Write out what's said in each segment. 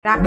রাখ।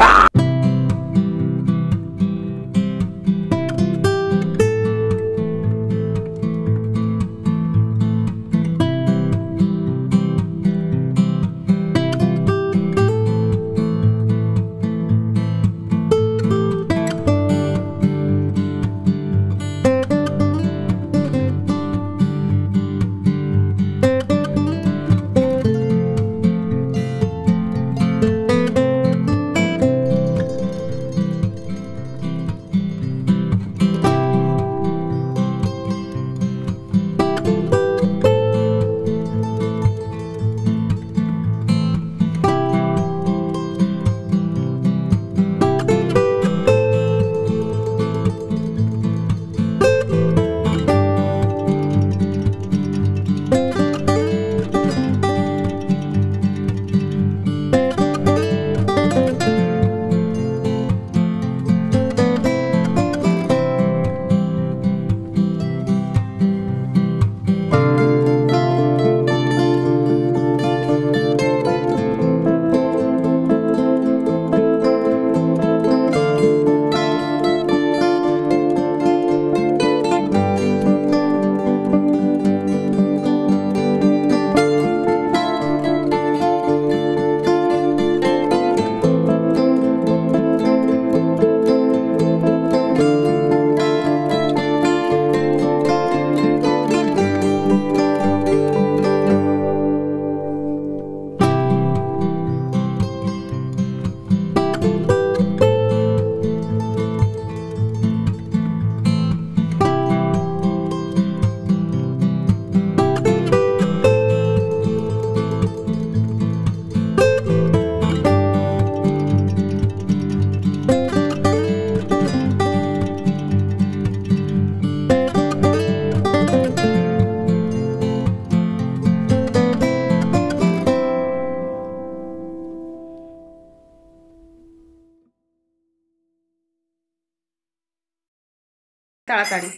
তাড়াতাড়ি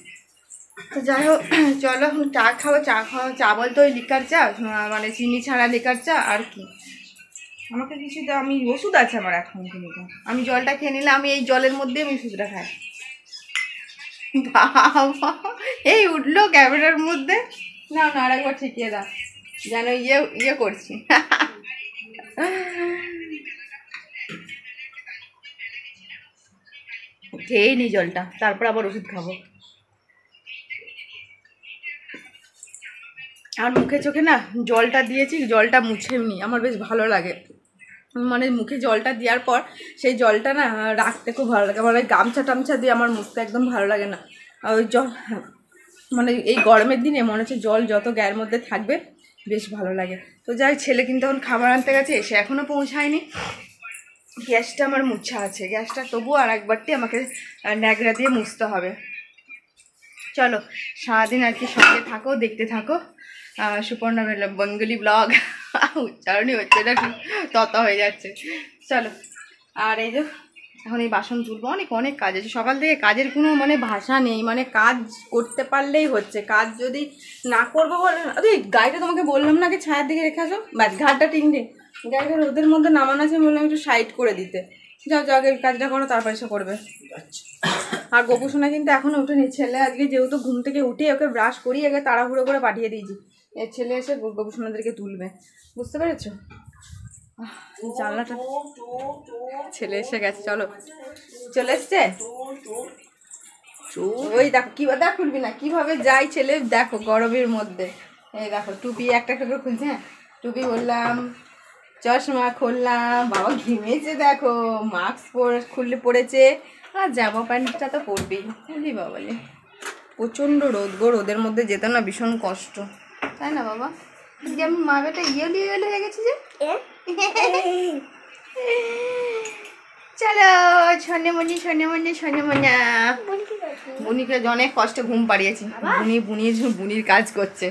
তো যাই হোক, চলো এখন চা খাবো। চা বলতে ওই লিকার চা, মানে চিনি ছাড়া লিকার চা। আর কি আমাকে কিছু আমি ওষুধ আছে আমার এখন, কিন্তু আমি জলটা খেয়ে নিলে আমি এই জলের মধ্যে আমি ওষুধটা খাই। বাবা এই উঠলো ক্যামেরার মধ্যে। না না আরেকবার ঠিকিয়ে দাও, যেন ইয়ে করছি। খেয়ে নি জলটা, তারপর আবার ওষুধ খাবো। আর মুখে চোখে না জলটা দিয়েছি, জলটা মুছে নি, আমার বেশ ভালো লাগে। মানে মুখে জলটা দেওয়ার পর সেই জলটা না রাখতে খুব ভালো লাগে। মানে গামছা টামছা দিয়ে আমার মুছতে একদম ভালো লাগে না। ওই জল মানে এই গরমের দিনে মনে হচ্ছে জল যত গায়ের মধ্যে থাকবে বেশ ভালো লাগে। তো যাই, ছেলে কিন্তু এখন খাবার আনতে গেছে, এসে এখনও পৌঁছায়নি। গ্যাসটা আমার মুছা আছে, গ্যাসটা তবু আর একবারটি আমাকে ন্যাকড়া দিয়ে মুছতে হবে। চলো সারাদিন আর কি সঙ্গে থাকো, দেখতে থাকো। সুপর্ণা বেঙ্গলি ব্লগ, উচ্চারণই হচ্ছে না, তত হয়ে যাচ্ছে। চলো, আর এই যে এখন এই বাসন তুলবো, অনেক অনেক কাজ আছে সকাল থেকে। কাজের কোনো মানে ভাষা নেই, মানে কাজ করতে পারলেই হচ্ছে। কাজ যদি না করবো বলে, গাড়িটা তোমাকে বললাম না কি ছায়ার দিকে রেখে আসো, ব্যাস ঘাটটা টিংটে গাড়িটা রোদের মধ্যে নামানো আছে, বললাম একটু সাইড করে দিতে। যাও যাও আগে কাজটা করো, তারপর এসে করবে। আর গোপুসোনা কিন্তু এখনো উঠেনি। ছেলে আজকে যেহেতু ঘুম থেকে উঠে ওকে ব্রাশ করিয়ে আগে তাড়াহুড়ো করে পাঠিয়ে দিয়েছি, এর ছেলে এসে গোপুসোনাদেরকে তুলবে, বুঝতে পেরেছো? জানলাটা, ছেলে এসে গেছে, চলো চলে এসছে। ওই দেখো কি দেখ, খুলবি না কিভাবে যাই ছেলে, দেখো গরমের মধ্যে। এই দেখো টুপি একটা একটা করে খুলছে, হ্যাঁ টুপি বললাম, চশমা খুললাম, বাবা ঘিমেছে দেখো, মাস্ক খুললে পড়েছে, আর জামা প্যান্টটা তো পরবেই। বলি বাবালে প্রচণ্ড রোদ গো, রোদের মধ্যে যেতে না ভীষণ কষ্ট, তাই না বাবা? যে আমি মা বেটা ইয়েলি হয়ে গেছি যে। চলো ছনেমনি ছনেমনি ছনেমনা, বুনিকে অনেক কষ্টে ঘুম পাড়িয়েছি। বুনির কাজ করছে।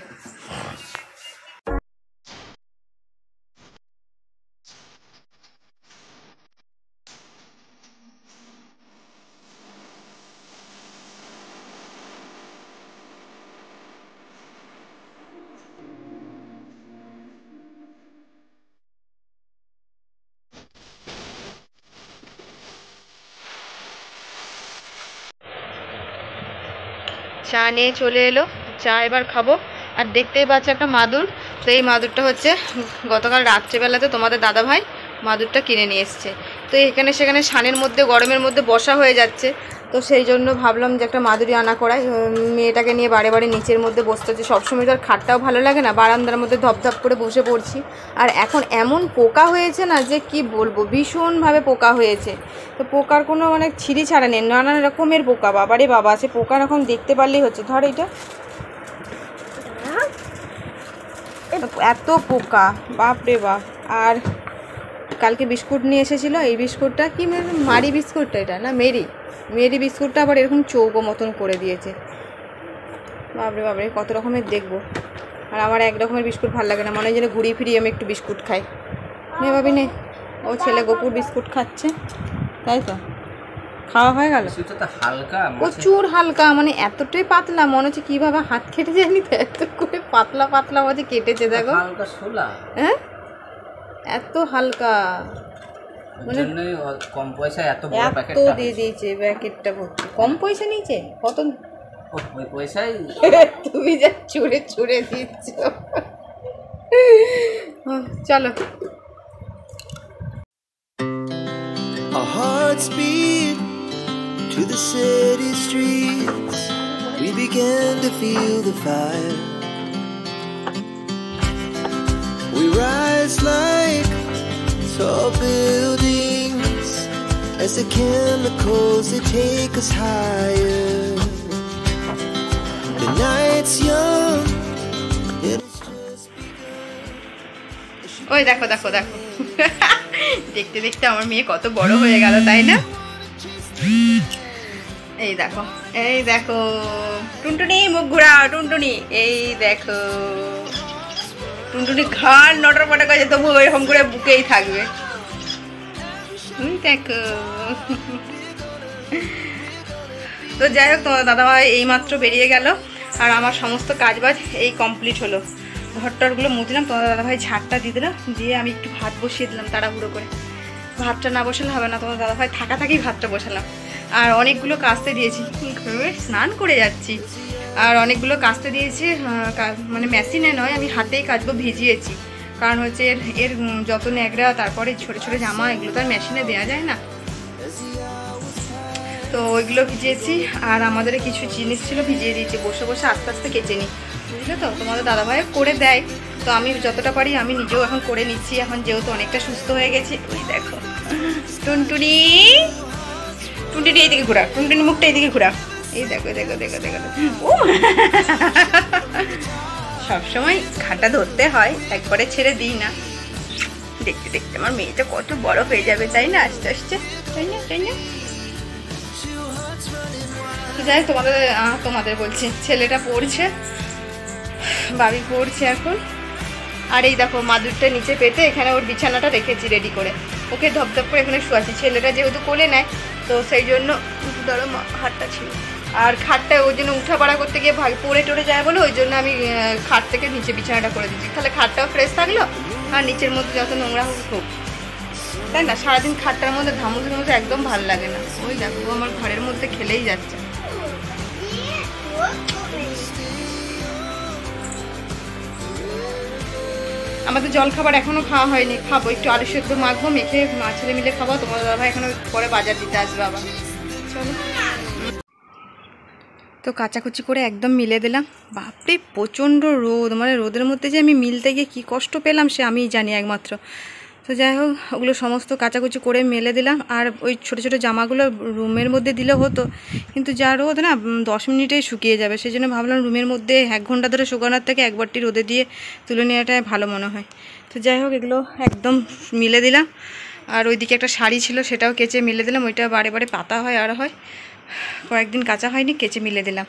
চা নিয়ে চলে এলো, চা এবার খাবো। আর দেখতেই পাচ্ছ একটা মাদুর, তো এই মাদুরটা হচ্ছে গতকাল রাত্রেবেলাতে তোমাদের দাদাভাই মাদুরটা কিনে নিয়ে এসছে। তো এখানে সেখানে সানের মধ্যে গরমের মধ্যে বসা হয়ে যাচ্ছে, তো সেই জন্য ভাবলাম যে একটা মাদুরি আনা করাই। মেয়েটাকে নিয়ে বারে বারে নিচের মধ্যে বসতে হচ্ছে, সবসময় তো আর খাটটাও ভালো লাগে না, বারান্দার মধ্যে ধপধপ করে বসে পড়ছি। আর এখন এমন পোকা হয়েছে না যে কি বলবো, ভীষণভাবে পোকা হয়েছে। তো পোকার কোনো মানে ছিঁড়ি ছাড়া নেই, নানান রকমের পোকা, বাবারে বাবা, সে পোকা এখন দেখতে পারলেই হচ্ছে। ধর এটা, এত পোকা, বাপরে বাপ। আর কালকে বিস্কুট নিয়ে এসেছিলো, এই বিস্কুটটা কি মারি বিস্কুটটা, এটা না মেরি বিস্কুটটা আবার এরকম চৌকো মতন করে দিয়েছে। বাপরে বাপরে, কত রকমের দেখবো। আর আমার এক রকমের বিস্কুট ভালো লাগে না, মনে হয় যেন ঘুরিয়ে ফিরিয়ে আমি একটু বিস্কুট খাই। নে ভাবি নে, ও ছেলে গোপুর বিস্কুট খাচ্ছে, তাই তো খাওয়া হয়ে গেল। প্রচুর হালকা, মানে এতটাই পাতলা, মনে হচ্ছে কীভাবে হাত কেটে যায়নি তো, এত করে পাতলা পাতলা মাঝে কেটেছে দেখো। হ্যাঁ, এত হালকা, মানে কম পয়সায় এত দিয়ে দিয়েছে প্যাকেটটা ভর্তি। কম পয়সা নিয়েছে কত? ওই পয়সায় তুমি যা চুরে চুরে দিচ্ছ। চলো। Our hearts beat to the city streets. We began to feel the fire. We rise like tall buildings as the chemicals they take us higher. The night's young and it's just begun. ওই দেখো দেখো দেখো, দেখতে দেখতে আমার মেয়ে কত বড় হয়ে গেল, তাই না? এই দেখো, এই দেখো টুনটুনি, মুখ ঘুরাও টুনটুনি, এই দেখো টুনটুনি ঘাড় নটর পটা কাছে, তবু এরকম করে বুকেই থাকবে। দেখো। তো যাই হোক, তোমার দাদাভাই এইমাত্র বেরিয়ে গেল, আর আমার সমস্ত কাজবাজ এই কমপ্লিট হলো। ঘরটরগুলো মুছলাম, তোমার দাদাভাই ঝাড়টা দিয়ে দিলাম, দিয়ে আমি একটু ভাত বসিয়ে দিলাম তাড়াহুড়ো করে। ভাতটা না বসালে হবে না, তোমার দাদাভাই থাকা থাকি ভাতটা বসালাম। আর অনেকগুলো কাচতে দিয়েছি, স্নান করে যাচ্ছি। আর অনেকগুলো কাচতে দিয়েছি, মানে মেশিনে নয়, আমি হাতেই কাচবো, ভিজিয়েছি। কারণ হচ্ছে এর যত ন্যাকড়া, তারপরে ছোটো ছোটো জামা, এগুলো তো আর মেশিনে দেওয়া যায় না, তো ওইগুলো ভিজিয়েছি। আর আমাদের কিছু জিনিস ছিল ভিজিয়ে দিয়েছি, বসে বসে আস্তে আস্তে কেচে নিই, বুঝলে তো। তোমাদের দাদাভাই করে দেয়, তো আমি যতটা পারি আমি নিজেও এখন করে নিচ্ছি, এখন যেহেতু অনেকটা সুস্থ হয়ে গেছি। ওই দেখো টুনটুনি, টুনটুনি এইদিকে ঘোরা, টুনটুনি মুখটা এইদিকে ঘোরা, এই দেখো দেখো দেখো দেখো। ও সবসময় ঘাটা ধরতে হয়, একবারে ছেড়ে দিই না। দেখতে দেখতে আমার মেয়েটা কত বড় হয়ে যাবে, তাই না, আস্তে আস্তে, তাই না তাই না। যাই তোমাদের বলছি, ছেলেটা পড়ছে, বাবি পড়ছে এখন। আর এই দেখো মাদুরটা নিচে পেতে এখানে ওর বিছানাটা রেখেছি রেডি করে, ওকে ধপধপ করে এখানে শুয়াচ্ছি। ছেলেটা যেহেতু কোলে নেয়, তো সেই জন্য ধরো হাতটা ছিল। আর খাটটা ওই জন্য উঠাপাড়া করতে গিয়ে পড়ে টড়ে যায় বলে, ওই জন্য আমি খাট থেকে নিচে বিছানাটা করে দিচ্ছি, তাহলে খাটটাও ফ্রেশ থাকলো, আর নিচের মধ্যে যত নোংরা হোক, তাই না। সারাদিন খাটটার মধ্যে ধামুধের মধ্যে একদম ভালো লাগে না। ওই দেখো আমার ঘরের মধ্যে খেলেই যাচ্ছে। আমাদের জল খাবার এখনো খাওয়া হয়নি, খাবো, একটু আলু সেদ্ধ মাখবো, মেখে মা ছেলে মিলে খাবো। তোমার দাদাভাই এখনো পরে বাজার দিতে আসবে আবার। চলো। তো কাচাকুচি করে একদম মিলে দিলাম। বাপরে প্রচণ্ড রোদ, মানে রোদের মধ্যে যে আমি মিলতে গিয়ে কী কষ্ট পেলাম সে আমিই জানি একমাত্র। তো যাই হোক, ওগুলো সমস্ত কাচাকুচি করে মেলে দিলাম। আর ওই ছোটো ছোটো জামাগুলো রুমের মধ্যে দিলে হতো, কিন্তু যা রোদ না, 10 মিনিটেই শুকিয়ে যাবে। সেই জন্য ভাবলাম রুমের মধ্যে 1 ঘন্টা ধরে শুকানোর থেকে একবারটি রোদে দিয়ে তুলে নেওয়াটাই ভালো মনে হয়। তো যাই হোক, এগুলো একদম মিলে দিলাম। আর ওইদিকে একটা শাড়ি ছিল, সেটাও কেচে মিলে দিলাম। ওইটা বারে বারে পাতা হয়, আর হয় কয়েকদিন কাচা হয়নি, কেচে মিলে দিলাম।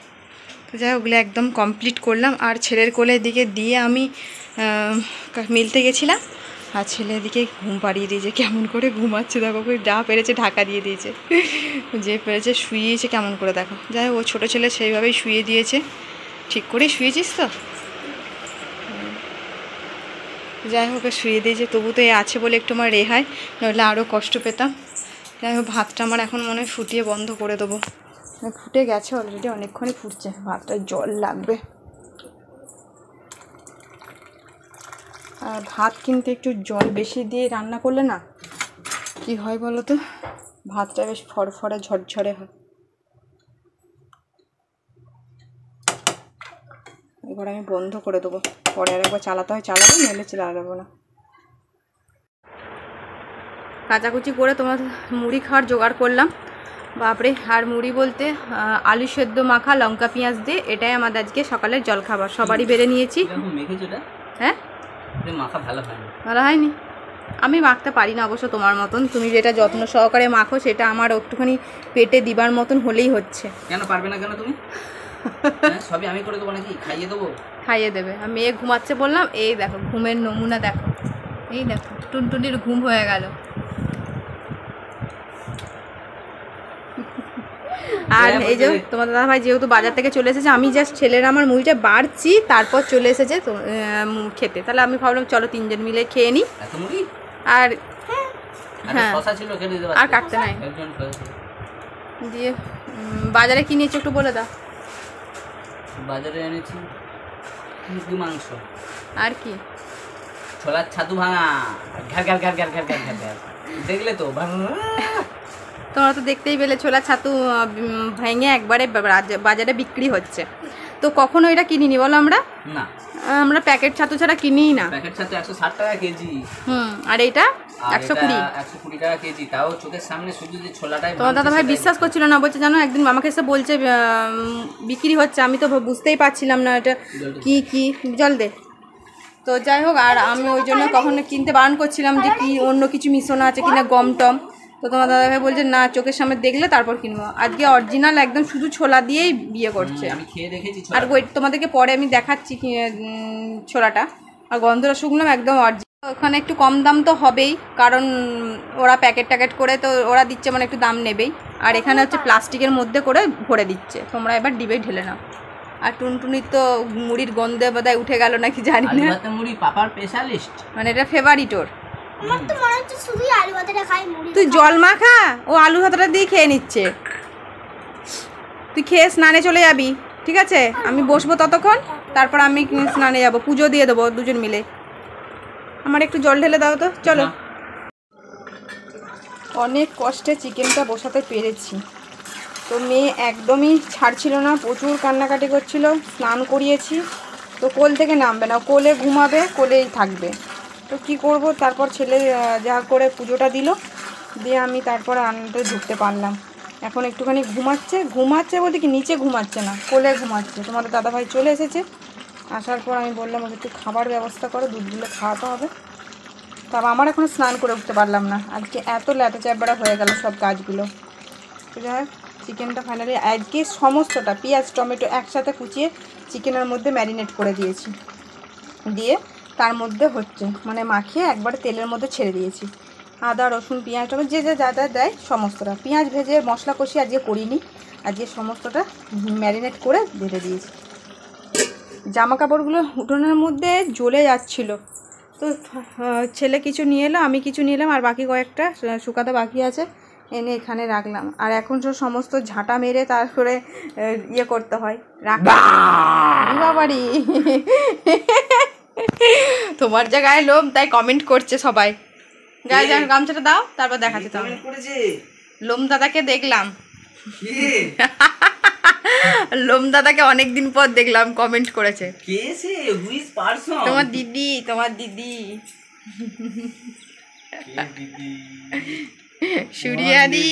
তো যাই হোক, ওগুলো একদম কমপ্লিট করলাম। আর ছেলের কোলে দিকে দিয়ে আমি মিলতে গেছিলাম, আর ছেলে এদিকে ঘুম পাড়িয়ে দিয়েছে, কেমন করে ঘুমাচ্ছে দেখো, যা পেরেছে ঢাকা দিয়ে দিয়েছে, যে পেরেছে শুইয়েছে কেমন করে দেখো। যাই হোক, ও ছোটো ছেলে সেইভাবেই শুয়ে দিয়েছে, ঠিক করেই শুয়েছিস তো। যাই হোক, শুয়ে দিয়েছে, তবু তো এ আছে বলে একটু আমার রেহাই, নইলে আরও কষ্ট পেতাম। যাই হোক, ভাতটা আমার এখন মনে হয় ফুটিয়ে বন্ধ করে দেবো, ফুটে গেছে অলরেডি, অনেকক্ষণই ফুটছে। ভাতটা জল লাগবে। আর ভাত কিন্তু একটু জল বেশি দিয়ে রান্না করলে না কি হয় বলো তো, ভাতটা বেশ ফরফরে ঝরঝরে হয়। এবার আমি বন্ধ করে দেবো, পরে আর একবার চালাতে হয় চালাবো, নইলে চালাবো না। কাচাকুচি করে তোমার মুড়ি খাওয়ার জোগাড় করলাম। বাপরে, আর মুড়ি বলতে আলু সেদ্ধ মাখা লঙ্কা পেঁয়াজ দিয়ে, এটাই আমাদের আজকে সকালের জলখাবার। সবারই বেড়ে নিয়েছি। হ্যাঁ, মাখা ভালো হয়নি। ভালো হয়নি? আমি মাখতে পারি না অবশ্য তোমার মতন। তুমি যেটা যত্ন সহকারে মাখো সেটা আমার একটুখানি পেটে দিবার মতন হলেই হচ্ছে। কেন পারবে না কেন তুমি? সবই আমি করে দেবো নাকি? খাইয়ে দেবো? খাইয়ে দেবে। আর মেয়ে ঘুমাচ্ছে বললাম, এই দেখো ঘুমের নমুনা দেখো, এই দেখো টুনটুনির ঘুম হয়ে গেল। আর এই যে তোমার দাদা ভাই যেহেতু বাজার থেকে চলে এসেছে, আমি জাস্ট ছেলের আমার মুড়িটা বাড়ছি, তারপর চলে এসেছে তো খেতে। তাহলে আমি ভাবলাম চলো তিনজন মিলে খেয়ে নিই। আর হ্যাঁ, আর কাটতে নাই। দিয়ে বাজারে কি নিয়েছো একটু বলে দাও। বাজারে এনেছি মুরগি মাংস। আর কি? ছোলার ছাতু ভাঙা, ঘ্যার ঘ্যার ঘ্যার ঘ্যার ঘ্যার ঘ্যার ঘ্যার। দেখলে তো তোমরা তো দেখতেই পেলে ছোলা ছাতু ভেঙে একবারে বাজারে বিক্রি হচ্ছে। তো কখনো এটা কিনিনি বলো আমরা? না, আমরা প্যাকেট ছাতু ছাড়া কিনিই না। প্যাকেট ছাতু 160 টাকা কেজি। আর এইটা 120 টাকা কেজি, তাও চোখের সামনে শুধু যে ছোলাটাই। তোমার দাদা ভাই বিশ্বাস করছিল না, বলছে জানো একদিন আমাকে এসে বলছে বিক্রি হচ্ছে, আমি তো বুঝতেই পারছিলাম না এটা কি জল দে। তো যাই হোক, আর আমি ওই জন্য কখনো কিনতে বারণ করছিলাম যে কি অন্য কিছু মিশানো আছে কিনা, গম টম। তো তোমার দাদা ভাই বলছে না, চোখের সামনে দেখলে তারপর কিনবো। আজকে অরিজিনাল একদম শুধু ছোলা দিয়েই বিয়ে করছে। আমি খেয়ে দেখেছি। আর তোমাদেরকে পরে আমি দেখাচ্ছি ছোলাটা। আর গন্ধটা শুকলাম একদম অরিজিনাল। ওখানে একটু কম দাম তো হবেই, কারণ ওরা প্যাকেট ট্যাকেট করে তো ওরা দিচ্ছে, মানে একটু দাম নেবেই। আর এখানে হচ্ছে প্লাস্টিকের মধ্যে করে ভরে দিচ্ছে, তোমরা এবার ডিবেই ঢেলে নাও। আর টুনটুনির তো মুড়ির গন্ধে বোধহয় উঠে গেল নাকি জানি না। মুড়ি পাপার স্পেশালিস্ট, মানে এটা ফেভারিট ওর। আমার তো মনে হচ্ছে শুধুই আলু ভাতাটা খাই, মুড়ি। তুই জল মাখা, ও আলু ভাতাটা দিয়ে খেয়ে নিচ্ছে। তুই খেয়ে স্নানে চলে যাবি, ঠিক আছে? আমি বসবো ততক্ষণ, তারপর আমি স্নানে যাব, পুজো দিয়ে দেবো দুজন মিলে। আমার একটু জল ঢেলে দাও তো, চলো। অনেক কষ্টে চিকেনটা বসাতে পেরেছি। তো মেয়ে একদমই ছাড়ছিল না, প্রচুর কান্নাকাটি করছিল। স্নান করিয়েছি, তো কোল থেকে নামবে না, কোলে ঘুমাবে, কোলেই থাকবে। তো কি করব, তারপর ছেলে যা করে পুজোটা দিল, দিয়ে আমি তারপর রান্নাতে ঢুকতে পারলাম। এখন একটুখানি ঘুমাচ্ছে বলতে কি নিচে ঘুমাচ্ছে না, কোলে ঘুমাচ্ছে। তোমাদের দাদাভাই চলে এসেছে, আসার পর আমি বললাম ওকে একটু খাবার ব্যবস্থা করো, দুধগুলো খাওয়াতে হবে। তবে আমার এখন স্নান করে উঠতে পারলাম না, আজকে এত ল্যাটা চ্যাপড়া হয়ে গেল সব কাজগুলো। তো যাই হোক, চিকেনটা ফাইনালি আজকে সমস্তটা পেঁয়াজ টমেটো একসাথে কুচিয়ে চিকেনের মধ্যে ম্যারিনেট করে দিয়েছি, দিয়ে তার মধ্যে হচ্ছে মানে মাখিয়ে একবারে তেলের মধ্যে ছেড়ে দিয়েছি। আদা রসুন পেঁয়াজ টমেটো যে যা যা দেয় সমস্তটা, পেঁয়াজ ভেজে মশলা কষিয়ে আজকে করিনি, আজকে সমস্তটা ম্যারিনেট করে ঢেলে দিয়েছি। জামা কাপড়গুলো উঠোনের মধ্যে জ্বলে যাচ্ছিল, তো ছেলে কিছু নিয়ে এলো, আমি কিছু নিয়ে এলাম, আর বাকি কয়েকটা শুকাতে বাকি আছে, এনে এখানে রাখলাম। আর এখন সমস্ত ঝাঁটা মেরে তারপরে ইয়ে করতে হয়, বাবারি। তোমার জায়গায় লোম, তাই কমেন্ট করছে সবাই। গায়ে যান গামছাটা দাও, তারপর দেখাচ্ছি। তোমার লোম দাদাকে দেখলাম, লোম দাদাকে অনেকদিন পর দেখলাম, কমেন্ট করেছে। তোমার দিদি, তোমার দিদি সুরিয়াদি।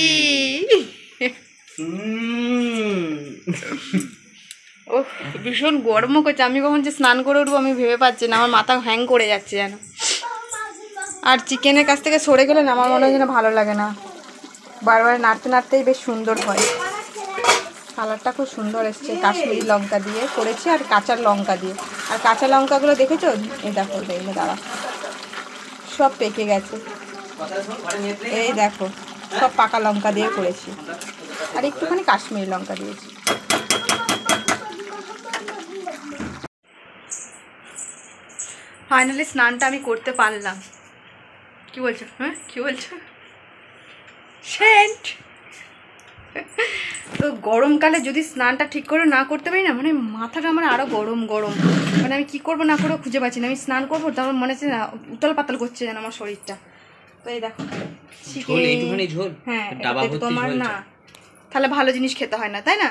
ও ভীষণ গরমও করছে, আমি কখন যে স্নান করে উঠবো আমি ভেবে পাচ্ছি না, আমার মাথা হ্যাং করে যাচ্ছে যেন। আর চিকেনের কাছ থেকে সরে গেলে না আমার মনে হয় যেন ভালো লাগে না, বারবার নাড়তে নাড়তেই বেশ সুন্দর হয়। কালারটা খুব সুন্দর এসছে, কাশ্মীরি লঙ্কা দিয়ে করেছি আর কাঁচা লঙ্কা দিয়ে। আর কাঁচা লঙ্কাগুলো দেখেছো, এই দেখো দেখলে দাঁড়া, সব পেকে গেছে, এই দেখো সব পাকা লঙ্কা দিয়ে করেছি, আর একটুখানি কাশ্মীরি লঙ্কা দিয়েছি। ফাইনালি স্নানটা আমি করতে পারলাম। কি বলছো? হ্যাঁ কি বলছো? সেন্ট তো গরমকালে যদি স্নানটা ঠিক করে না করতে পারি না, মানে মাথাটা আমার আরও গরম গরম, মানে আমি কী করবো না করবো খুঁজে পাচ্ছি না। আমি স্নান করবো তারপর মনে হচ্ছে না উতল পাতল করছে যেন আমার শরীরটা। তো এই দেখো হ্যাঁ, তোমার না তাহলে ভালো জিনিস খেতে হয় না, তাই না?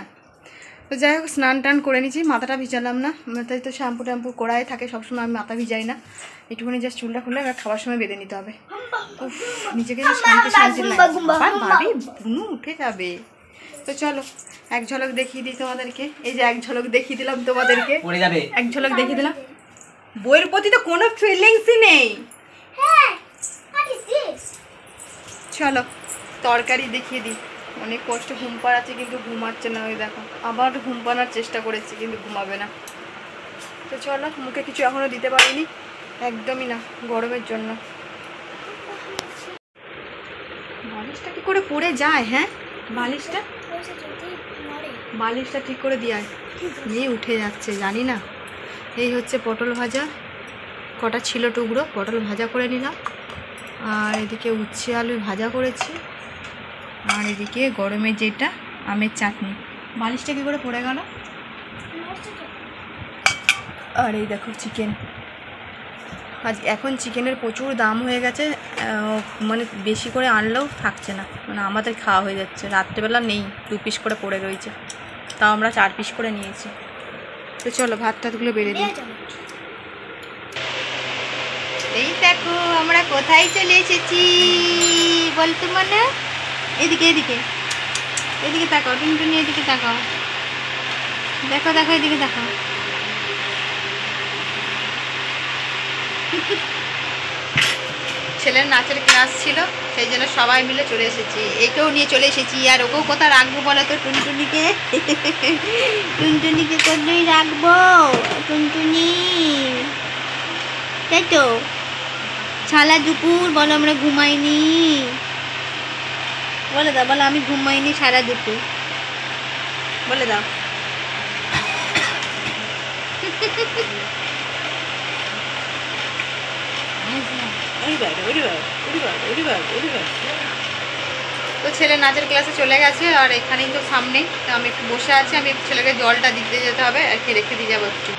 তো যাই হোক স্নান টান করে নিচ্ছি, মাথাটা ভিজালাম না, মাথায় তো শ্যাম্পু ট্যাম্পু করাই থাকে সবসময়, আমি মাথা ভিজাই না, একটুখানি জাস্ট চুলটা খুলে এবার খাবার সময় বেঁধে নিতে হবে। উফ, নিজেকে যে শান্তি শান্তি লাগে, বুনু উঠে যাবে। তো চলো এক ঝলক দেখিয়ে দিই তোমাদেরকে, এই যে এক ঝলক দেখিয়ে দিলাম তোমাদেরকে, এক ঝলক দেখিয়ে দিলাম। বইয়ের প্রতি তো কোনো ফিলিংসই নেই। চলো তরকারি দেখিয়ে দিই। অনেক কষ্ট ঘুম পাড়াচ্ছে কিন্তু ঘুমাচ্ছে না, ওই দেখো আবার ঘুম পাড়ার চেষ্টা করেছি কিন্তু ঘুমাবে না। তো চলো, মুখে কিছু এখনও দিতে পারিনি, একদমই না, গরমের জন্য। বালিশটা কি করে পড়ে যায়? হ্যাঁ বালিশটা ঠিক করে দিয়ে নিয়ে উঠে যাচ্ছে, জানি না। এই হচ্ছে পটল ভাজা, কটা ছিল টুকরো, পটল ভাজা করে নিলাম, আর এদিকে উচ্ছে আলু ভাজা করেছি, আর এদিকে গরমের যেটা আমের চাটনি। বালিশটা কী করে পড়ে গেল? আর এই দেখো চিকেন, আজ এখন চিকেনের প্রচুর দাম হয়ে গেছে, মানে বেশি করে আনলেও থাকছে না, মানে আমাদের খাওয়া হয়ে যাচ্ছে। রাত্রেবেলা নেই, 2 পিস করে পড়ে রয়েছে, তাও আমরা 4 পিস করে নিয়েছি। তো চলো ভাত টাতগুলো বেড়ে দিই। এই দেখো আমরা কোথায় চলে এসেছি বলতে মনে, এদিকে এদিকে এদিকে তাকাও টুনটুনি, এদিকে তাকাও, দেখো দেখো এদিকে তাকাও। ছেলের নাচের ক্লাস ছিল, সেই জন্য সবাই মিলে চলে এসেছি, একেও নিয়ে চলে এসেছি। আর ওকেও কোথায় রাখবো বলো তো? টুনটুনিকে, টুনটুনিকে কোথায় রাখবো? টুনটুনি তাই তো, ছালা দুপুর বলো আমরা ঘুমাইনি, বলে দাও, বলো আমি ঘুমাইনি সারা দুপুর, বলে দাও। তো ছেলে নাচের ক্লাসে চলে গেছে, আর এখানেই তো সামনে, তো আমি একটু বসে আছি, আমি ছেলেকে জলটা দিতে যেতে হবে, আর কি রেখে দিয়ে যাবো একটু।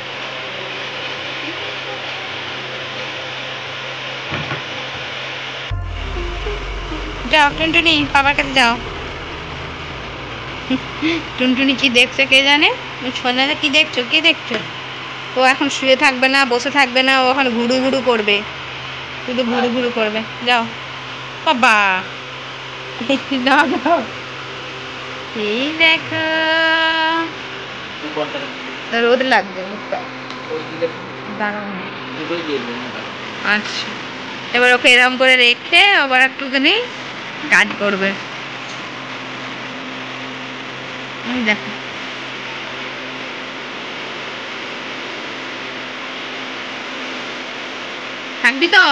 যাও টুনটুনি, বাবার কাছে যাও। টুনটুনি কি দেখছো কে জানে? সোনালে কি দেখছো? কি দেখছো? ও এখন শুয়ে থাকবে না, বসে থাকবে না, ও এখন ঘুরু ঘুরু করবে, শুধু ঘুরু ঘুরু করবে। যাও বাবা, এই দেখো রোদ লাগবে মুখটা, আচ্ছা এবার ওকে এরকম করে রেখে আবার একটুখানি কাজ করবে। দেখো থাকবি তো?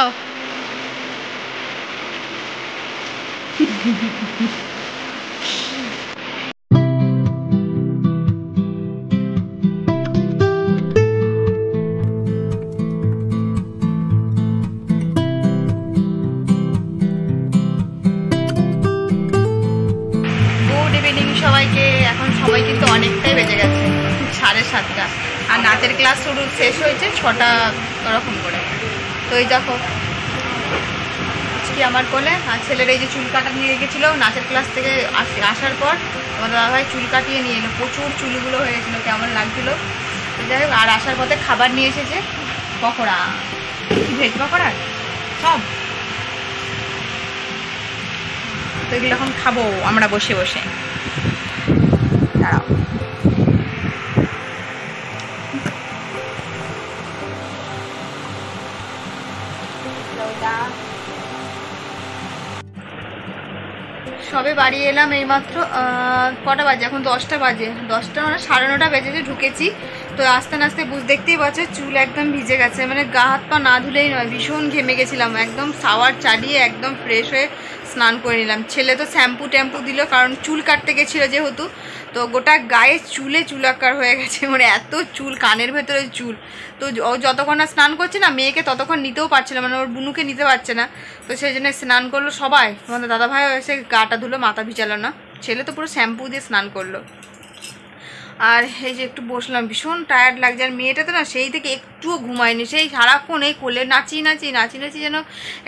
সবাইকে, এখন সবাই কিন্তু অনেকটাই বেজে গেছে, 7:30, আর নাচের ক্লাস শেষ হয়েছে 6টা ওরকম করে। তো এই দেখো আজকে আমার কোলে, আর ছেলের এই যে চুল কাটা নিয়ে গেছিলো নাচের ক্লাস থেকে আসার পর, আমার দাদাভাই চুল কাটিয়ে নিয়ে এলো, প্রচুর চুলগুলো হয়ে গেছিলো, কেমন লাগছিলো। যাই হোক, আর আসার পথে খাবার নিয়ে এসেছে, পকোড়া, ভেজ পকোড়া সব, তো এগুলো এখন খাবো আমরা বসে বসে। দাঁড়াও, সবে বাড়ি এলাম এইমাত্র, কটা বাজে এখন? 10টা বাজে, 10টা মানে 9:30 বেজেছে, ঢুকেছি। তো আস্তে আস্তে দেখতেই পাচ্ছ চুল একদম ভিজে গেছে, মানে গা হাত পা না ধুলেই নয়, ভীষণ ঘেমে গেছিলাম, একদম শাওয়ার চালিয়ে একদম ফ্রেশ হয়ে স্নান করে নিলাম। ছেলে তো শ্যাম্পু ট্যাম্পু দিল, কারণ চুল কাটতে গেছিলো যেহেতু, তো গোটা গায়ে চুলাকার হয়ে গেছে, মানে এত চুল, কানের ভেতরে চুল। তো ও যতক্ষণ না স্নান করছে না, মেয়েকে ততক্ষণ নিতেও পারছে না, মানে ওর বুনুকে নিতে পারছে না, তো সেই জন্য স্নান করলো সবাই। আমাদের দাদাভাইও এসে গাটা ধুলো, মাথা ভিজালো না, ছেলে তো পুরো শ্যাম্পু দিয়ে স্নান করলো। আর এই যে একটু বসলাম, ভীষণ টায়ার্ড লাগছে। আর মেয়েটা তো না সেই থেকে একটুও ঘুমায়নি, সেই সারাক্ষণ এই কোলে নাচি যেন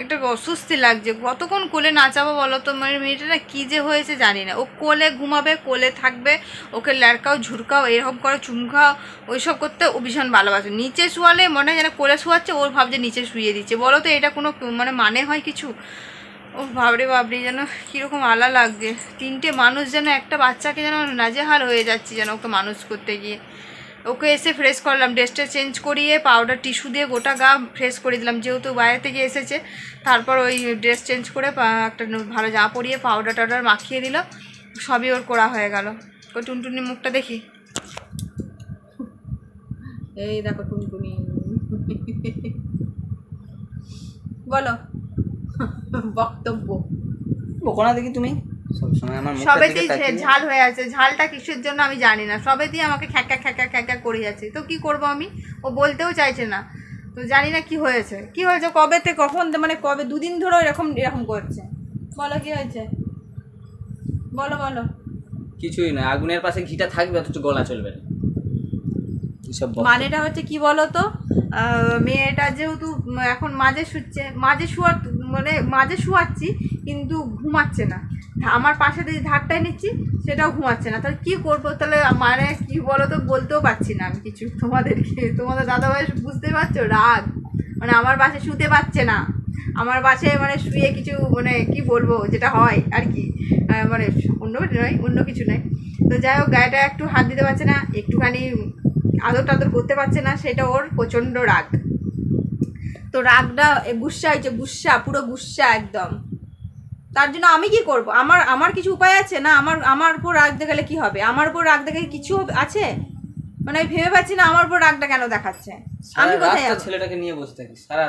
একটা অস্বস্তি লাগছে। কতক্ষণ কোলে নাচাবো বলো তো? মানে মেয়েটা না কী যে হয়েছে জানি না। ও কোলে ঘুমাবে, কোলে থাকবে, ওকে ল্যাড়কাও ঝুরকাও এরকম করে চুমখাও ওইসব করতে ও ভীষণ ভালোবাসে। নিচে শোয়ালে মনে হয় যেন কোলে শোয়াচ্ছে, ওর ভাবছে নিচে শুয়ে দিচ্ছে। বলো তো এটা কোনো মানে হয় কিছু? ও বাবরে যেন কীরকম আলা লাগছে। 3টে মানুষ যেন একটা বাচ্চাকে যেন নাজেহাল হয়ে যাচ্ছে যেন ওকে মানুষ করতে গিয়ে। ওকে এসে ফ্রেশ করলাম, ড্রেসটা চেঞ্জ করিয়ে পাউডার টিস্যু দিয়ে গোটা গা ফ্রেশ করে দিলাম, যেহেতু বাইরে থেকে এসেছে। তারপর ওই ড্রেস চেঞ্জ করে একটা ভালো জামা পরিয়ে পাউডার টাউডার মাখিয়ে দিল, সবই ওর করা হয়ে গেল। ওই টুনটুনি মুখটা দেখি, এই দেখো টুনটুনি। বলো বক্তব্য। ওখানে দেখি তুমি সবসময় আমার মুখটা সবেতেই দিকে তাকিয়ে। ঝাল হয়ে আছে, ঝালটা কিসের জন্য আমি জানি না। সবেতেই আমাকে খ্যাকা করে যাচ্ছে। তো কি করব আমি? ও বলতেও চাইছে না, তো জানি না কি হয়েছে কবেতে কখন, মানে কবে 2 দিন ধরে এরকম করছে। বলো কি হয়েছে, বলো। কিছুই না, আগুনের পাশে ঘিটা থাকবে অথচ গলা চলবে না। এসব মানেটা হচ্ছে কি বলো তো, মেয়েটা যেহেতু এখন মাঝে শোয়াচ্ছি কিন্তু ঘুমাচ্ছে না। আমার পাশে যে ধারটায় নিচ্ছি সেটাও ঘুমাচ্ছে না। তাহলে কি করবো? তাহলে মানে কি বলো তো, বলতেও পারছি না আমি কিছু তোমাদের দাদাভাই, বুঝতে পারছো? রাগ, মানে আমার পাশে শুতে পারছে না। আমার পাশে মানে শুয়ে কিছু মানে কি বলবো, যেটা হয় আর কি, মানে অন্য কিছু নয়। তো যাই হোক, গায়েটা একটু হাত দিতে পারছে না, একটুখানি আদর টাদর করতে পারছে না, সেটা ওর প্রচণ্ড রাগ। তো রাগটা গুস্সা হয়েছে, পুরো গুস্সা একদম। তার জন্য আমি কি করব? আমার কিছু উপায় আছে না? আমার উপর রাগ দেখালে কি হবে? আমার উপর রাগ দেখালে কিছু আছে? মানে আমি ভেবে পাচ্ছি না আমার উপর রাগটা কেন দেখাচ্ছে। আমি কোথায় যাবো? ছেলেটাকে নিয়ে বসে থাকি সারা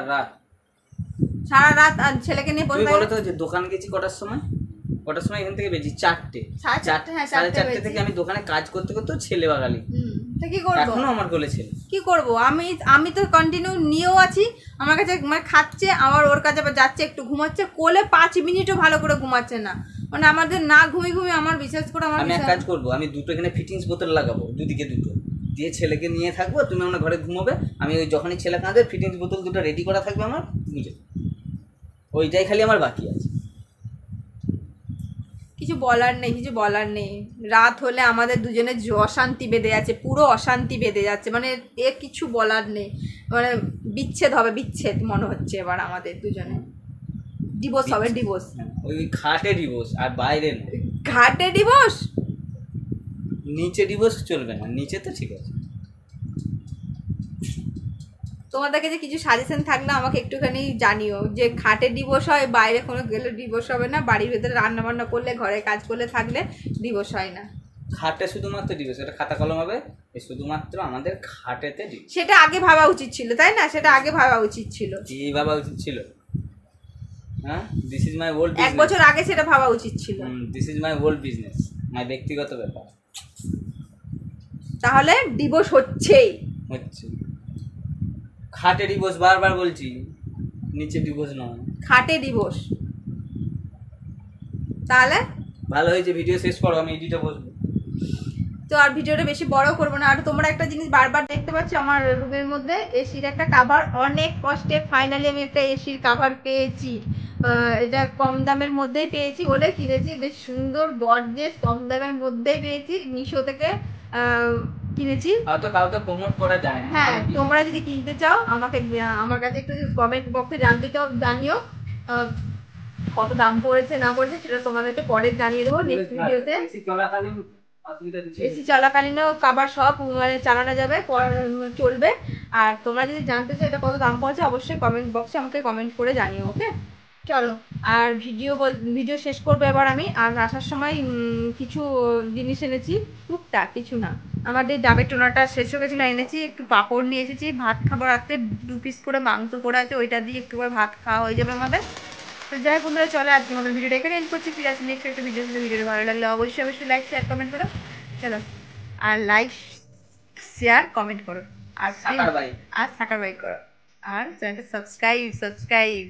রাত আর ছেলেকে নিয়ে বসে বলো তো, যে দোকান গেছি কটার সময় এখান থেকে বেরিয়েছি 4টে, 4:30 থেকে আমি দোকানে কাজ করতে ছেলে বাগালি। তো কি করবো? এখনো আমার কোলে ছেলে। কি করব আমি তো কন্টিনিউ নিয়েও আছি, আমার কাছে মানে খাচ্ছে, আবার ওর কাছে আবার যাচ্ছে, একটু ঘুমাচ্ছে, কোলে 5 মিনিটও ভালো করে ঘুমাচ্ছে না। মানে আমাদের না ঘুমিয়ে আমার বিশেষ করে আমি এক কাজ করবো, আমি 2টো এখানে ফিটিংস বোতল লাগাবো, দুদিকে 2টো দিয়ে ছেলেকে নিয়ে থাকবো, তুমি আমার ঘরে ঘুমোবে। আমি ওই যখনই ছেলে কাঁদে ফিটিংস বোতল 2টো রেডি করা থাকবে আমার, বুঝে ওইটাই খালি আমার বাকি আছে। কিছু বলার নেই। রাত হলে আমাদের দুজনের অশান্তি বেঁধে যাচ্ছে, পুরো অশান্তি বেঁধে যাচ্ছে। মানে কিছু বলার নেই, মানে বিচ্ছেদ মনে হচ্ছে এবার আমাদের দুজনে। ডিভোর্স হবে, ডিভোর্স। ওই খাটে ডিভোর্স, আর বাইরে না। ঘাটে ডিভোর্স? নিচে ডিভোর্স চলবে না, নিচে তো ঠিক আছে। তোমাদের কাছে কিছু সাজেশন থাকলে আমাকে একটুখানি জানিও, যে খাটে ডিভোর্স হয়, বাইরে কোনো গেলে ডিভোর্স হবে না, বাড়ির ভেতরে রান্না বান্না করলে, ঘরে কাজ করলে থাকলে ডিভোর্স হয় না। খাটে শুধুমাত্র ডিভোর্স, এটা খাতা কলম হবে, শুধুমাত্র আমাদের খাটেতে ডিভোর্স। সেটা আগে ভাবা উচিত ছিল, তাই না? সেটা আগে ভাবা উচিত ছিল। কি ভাবা উচিত ছিল? হ্যাঁ, this is my old business. 1 বছর আগে সেটা ভাবা উচিত ছিল। This is my old business, my ব্যক্তিগত ব্যাপার। তাহলে ডিভোর্স হচ্ছে। খাটে ডিভোর্স, বারবার বলছি, নিচে ডিভোর্স নয়, খাটে ডিভোর্স। তাহলে ভালো হয়েছে, ভিডিও শেষ করো, আমি এডিটে বসবো। তো আর ভিডিওটা বেশি বড় করবো না। আর তোমরা একটা জিনিস বারবার দেখতে পাচ্ছ, আমার রুমের মধ্যে এসির একটা কাভার, অনেক কষ্টে ফাইনালি আমি একটা এসির কাভার পেয়েছি। এটা কম দামের মধ্যেই পেয়েছি বলে কিনেছি, বেশ সুন্দর গর্জিয়াস কম দামের মধ্যেই পেয়েছি, মিশো থেকে কিনেছি। অত কাউকে প্রমোট করা যায় না। হ্যাঁ, তোমরা যদি কিনতে চাও আমার কাছে একটু কমেন্ট বক্সে জানিও কত দাম পড়েছে না পড়েছে, সেটা তোমাদেরকে পরে জানিয়ে দেবো নেক্সট ভিডিওতে। এসি চলাকালীনও কাভার সব মানে চালানো যাবে, চলবে। আর তোমরা যদি জানতে চাও এটা কত দাম পড়েছে, অবশ্যই কমেন্ট বক্সে আমাকে কমেন্ট করে জানিও। ওকে, চলো। আর ভিডিও শেষ করবো এবার আমি। আর আসার সময় কিছু জিনিস এনেছি, টুকটাক, কিছু না। আমাদের ডাবের টোনাটা শেষ হয়ে গেছিলো, এনেছি একটু পাঁপড় নিয়ে এসেছি। ভাত খাবার রাখতে 2 পিস করে মাংস পড়ে আছে, ওইটা দিয়ে একটু করে ভাত খাওয়া হয়ে যাবে আমাদের। তো যাই হোক বন্ধুরা, চলে আজকে আমাদের ভিডিওটা এখানে এন্ড করছি। ফিরে আসি নেক্সট একটা ভিডিওটা ভালো লাগলে অবশ্যই লাইক শেয়ার কমেন্ট করো। চলো, আর লাইক শেয়ার কমেন্ট করো, আর সাকার বাই করো, আর চ্যানেলটা সাবস্ক্রাইব।